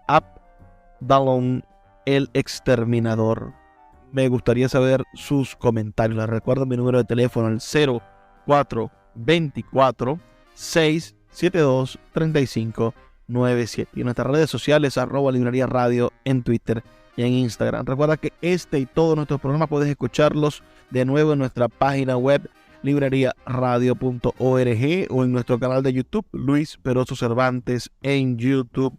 Abdalón el Exterminador. Me gustaría saber sus comentarios. Les recuerdo mi número de teléfono, el 0424-672-3597, y en nuestras redes sociales, @Librería Radio en Twitter y en Instagram. Recuerda que este y todos nuestros programas puedes escucharlos de nuevo en nuestra página web libreriaradio.org o en nuestro canal de YouTube, Luis Peroso Cervantes en YouTube,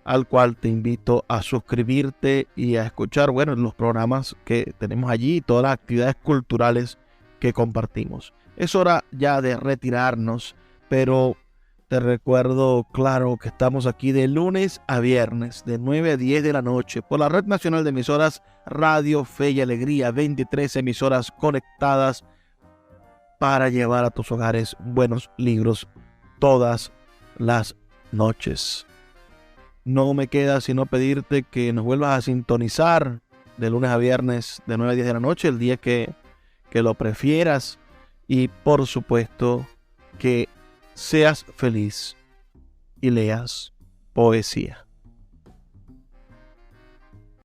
al cual te invito a suscribirte y a escuchar, bueno, los programas que tenemos allí y todas las actividades culturales que compartimos. Es hora ya de retirarnos, pero te recuerdo, claro, que estamos aquí de lunes a viernes, de 9 a 10 de la noche, por la Red Nacional de Emisoras Radio Fe y Alegría, 23 emisoras conectadas para llevar a tus hogares buenos libros todas las noches. No me queda sino pedirte que nos vuelvas a sintonizar de lunes a viernes de 9 a 10 de la noche, el día que lo prefieras, y por supuesto que seas feliz y leas poesía.